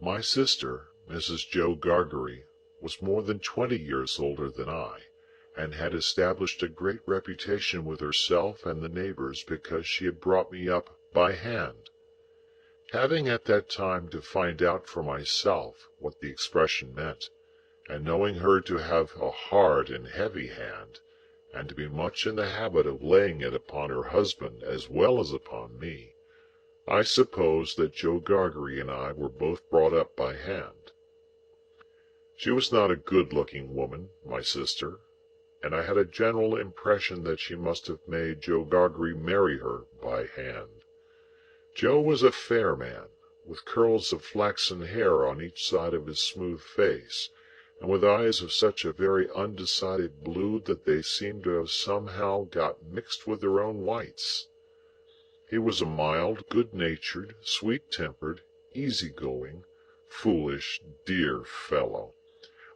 My sister, Mrs. Joe Gargery, was more than 20 years older than I, and had established a great reputation with herself and the neighbors because she had brought me up by hand. Having at that time to find out for myself what the expression meant, and knowing her to have a hard and heavy hand, and to be much in the habit of laying it upon her husband as well as upon me, I suppose that Joe Gargery and I were both brought up by hand. She was not a good-looking woman, my sister, and I had a general impression that she must have made Joe Gargery marry her by hand. Joe was a fair man, with curls of flaxen hair on each side of his smooth face, and with eyes of such a very undecided blue that they seemed to have somehow got mixed with their own whites. He was a mild, good-natured, sweet-tempered, easy-going, foolish, dear fellow,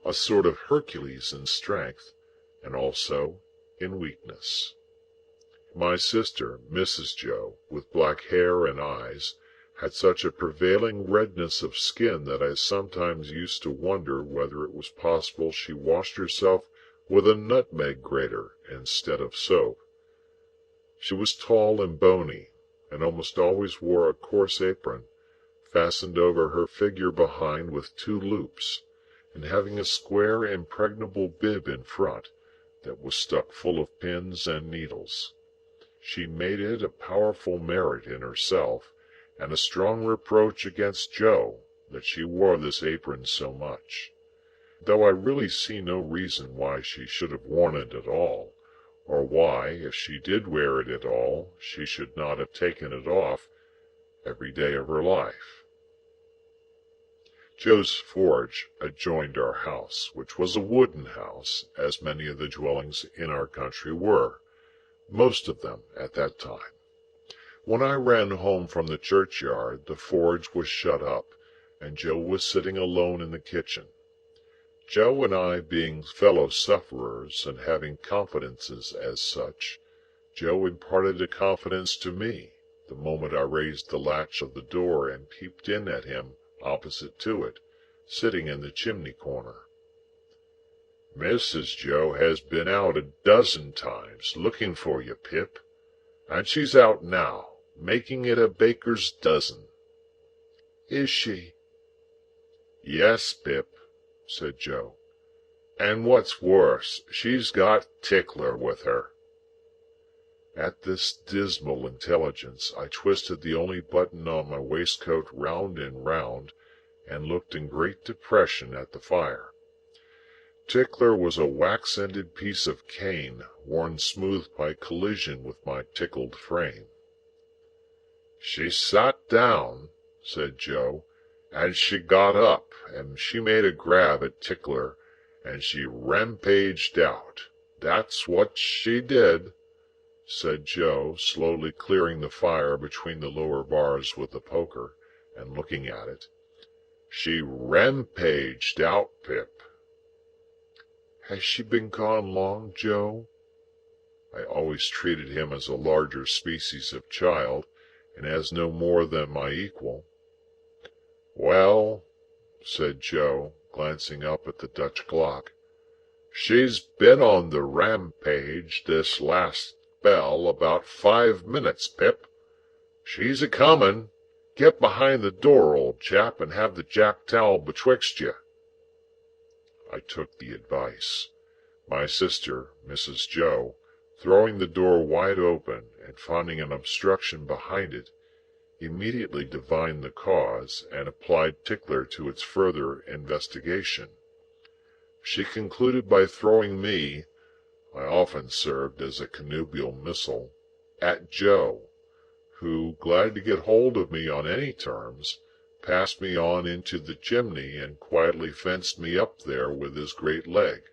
a sort of Hercules in strength, and also in weakness. My sister, Mrs. Joe, with black hair and eyes, had such a prevailing redness of skin that I sometimes used to wonder whether it was possible she washed herself with a nutmeg grater instead of soap. She was tall and bony, and almost always wore a coarse apron, fastened over her figure behind with 2 loops, and having a square impregnable bib in front that was stuck full of pins and needles. She made it a powerful merit in herself, and a strong reproach against Joe, that she wore this apron so much, though I really see no reason why she should have worn it at all, or why, if she did wear it at all, she should not have taken it off every day of her life. Joe's forge adjoined our house, which was a wooden house, as many of the dwellings in our country were, most of them at that time. When I ran home from the churchyard, the forge was shut up, and Joe was sitting alone in the kitchen. Joe and I being fellow sufferers, and having confidences as such, Joe imparted a confidence to me the moment I raised the latch of the door and peeped in at him opposite to it, sitting in the chimney corner. "Mrs. Joe has been out a dozen times looking for you, Pip, and she's out now, making it a baker's dozen." "Is she?" "Yes, Pip," said Joe, "and what's worse, she's got Tickler with her." At this dismal intelligence I twisted the only button on my waistcoat round and round, and looked in great depression at the fire. Tickler was a wax-ended piece of cane, worn smooth by collision with my tickled frame. "She sat down," said Joe, "and she got up, and she made a grab at Tickler, and she rampaged out. That's what she did," said Joe, slowly clearing the fire between the lower bars with the poker, and looking at it. "She rampaged out, Pip." "Has she been gone long, Joe?" I always treated him as a larger species of child, and as no more than my equal. "Well," said Joe, glancing up at the Dutch clock, "she's been on the rampage this last spell about 5 minutes, Pip. She's a-comin'. Get behind the door, old chap, and have the jack towel betwixt you." I took the advice. My sister, Mrs. Joe, throwing the door wide open, and finding an obstruction behind it, immediately divined the cause, and applied Tickler to its further investigation. She concluded by throwing me (I often served as a connubial missile) at Joe, who, glad to get hold of me on any terms, passed me on into the chimney, and quietly fenced me up there with his great leg.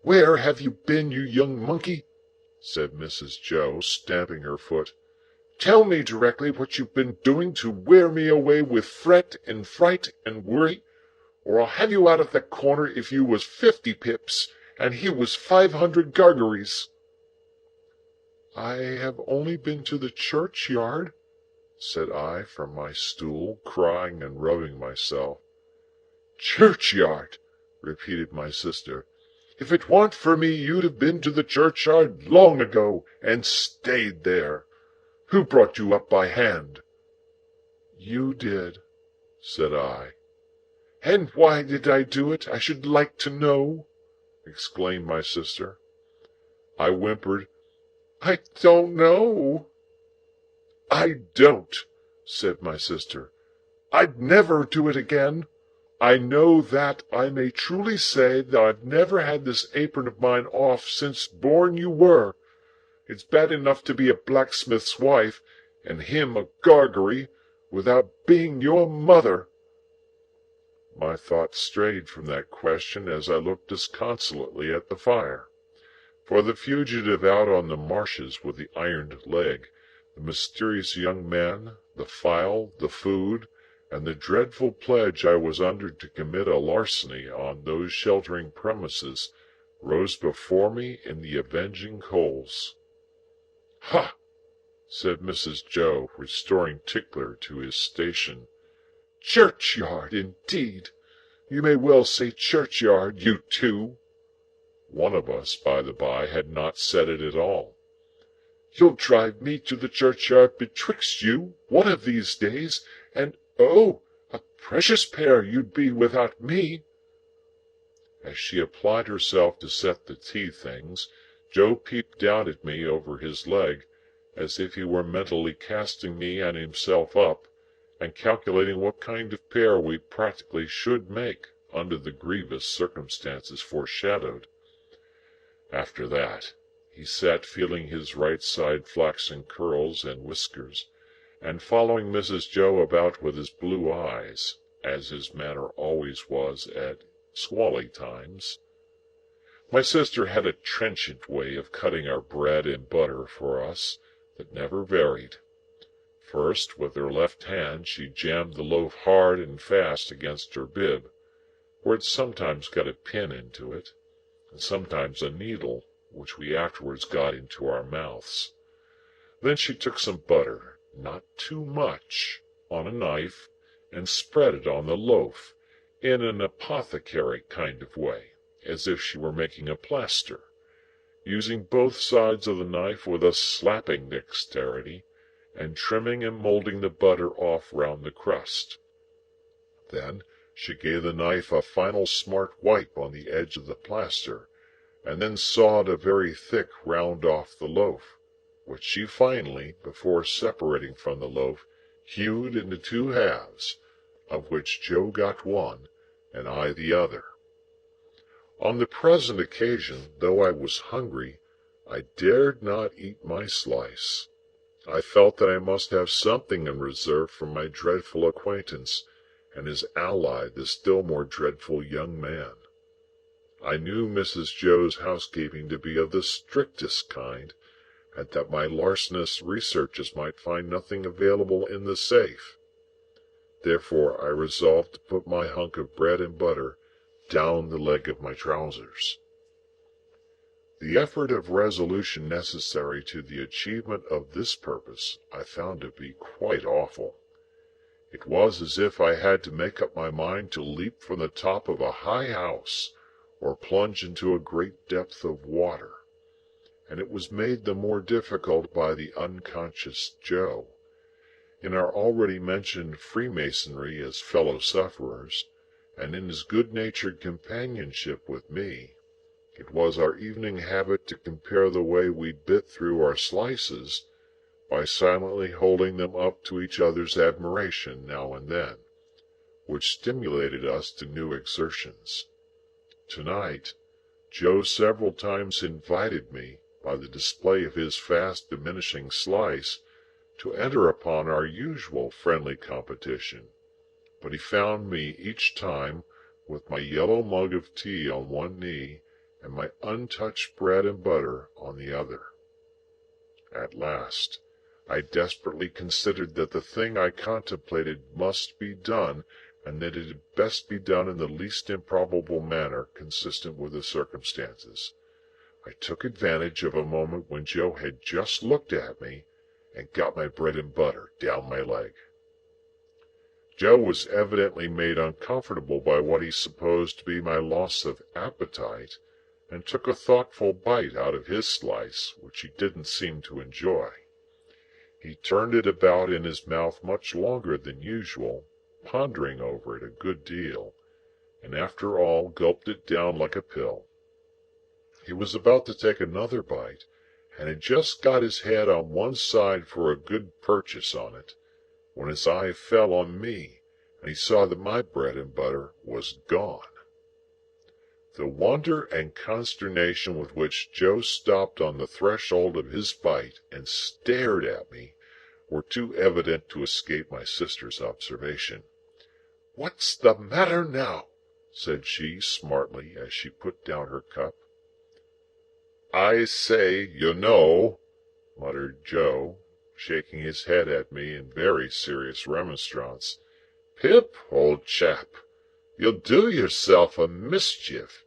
"Where have you been, you young monkey?" said Mrs. Joe, stamping her foot. "Tell me directly what you've been doing to wear me away with fret and fright and worry, or I'll have you out of that corner if you was 50 Pips, and he was 500 Gargeries." "I have only been to the churchyard," said I from my stool, crying and rubbing myself. "Churchyard," repeated my sister. "If it warn't for me, you'd have been to the churchyard long ago, and stayed there. Who brought you up by hand?" "You did," said I. "And why did I do it, I should like to know?" exclaimed my sister. I whimpered, "I don't know." "I don't," said my sister. "I'd never do it again. I know that I may truly say that I've never had this apron of mine off since born you were. It's bad enough to be a blacksmith's wife, and him a Gargery, without being your mother." My thoughts strayed from that question as I looked disconsolately at the fire. For the fugitive out on the marshes with the ironed leg, the mysterious young man, the file, the food, and the dreadful pledge I was under to commit a larceny on those sheltering premises rose before me in the avenging coals. "Ha!" said Mrs. Joe, restoring Tickler to his station. "Churchyard, indeed! You may well say churchyard, you two." One of us, by the by, had not said it at all. "You'll drive me to the churchyard betwixt you, one of these days, and oh, a precious pair you'd be without me." As she applied herself to set the tea-things, Joe peeped down at me over his leg, as if he were mentally casting me and himself up, and calculating what kind of pair we practically should make under the grievous circumstances foreshadowed. After that, he sat feeling his right side flaxen curls and whiskers, and following Mrs. Joe about with his blue eyes, as his manner always was at squally times. My sister had a trenchant way of cutting our bread and butter for us that never varied. First, with her left hand, she jammed the loaf hard and fast against her bib, where it sometimes got a pin into it, and sometimes a needle, which we afterwards got into our mouths. Then she took some butter, not too much, on a knife, and spread it on the loaf, in an apothecary kind of way, as if she were making a plaster, using both sides of the knife with a slapping dexterity, and trimming and moulding the butter off round the crust. Then she gave the knife a final smart wipe on the edge of the plaster, and then sawed a very thick round off the loaf, which she finally, before separating from the loaf, hewed into 2 halves, of which Joe got one, and I the other. On the present occasion, though I was hungry, I dared not eat my slice. I felt that I must have something in reserve for my dreadful acquaintance, and his ally, the still more dreadful young man. I knew Mrs. Joe's housekeeping to be of the strictest kind, and that my larcenous researches might find nothing available in the safe. Therefore I resolved to put my hunk of bread and butter down the leg of my trousers. The effort of resolution necessary to the achievement of this purpose I found to be quite awful. It was as if I had to make up my mind to leap from the top of a high house, or plunge into a great depth of water, and it was made the more difficult by the unconscious Joe. In our already mentioned freemasonry as fellow-sufferers, and in his good-natured companionship with me, it was our evening habit to compare the way we bit through our slices by silently holding them up to each other's admiration now and then, which stimulated us to new exertions. Tonight, Joe several times invited me, by the display of his fast diminishing slice, to enter upon our usual friendly competition, but he found me each time with my yellow mug of tea on one knee and my untouched bread and butter on the other. At last, I desperately considered that the thing I contemplated must be done, and that it had best be done in the least improbable manner consistent with the circumstances. I took advantage of a moment when Joe had just looked at me, and got my bread and butter down my leg. Joe was evidently made uncomfortable by what he supposed to be my loss of appetite, and took a thoughtful bite out of his slice, which he didn't seem to enjoy. He turned it about in his mouth much longer than usual, pondering over it a good deal, and after all gulped it down like a pill. He was about to take another bite, and had just got his head on one side for a good purchase on it, when his eye fell on me, and he saw that my bread and butter was gone. The wonder and consternation with which Joe stopped on the threshold of his bite and stared at me were too evident to escape my sister's observation. "What's the matter now?" said she smartly as she put down her cup. "I say, you know," muttered Joe, shaking his head at me in very serious remonstrance. "Pip, old chap, you'll do yourself a mischief.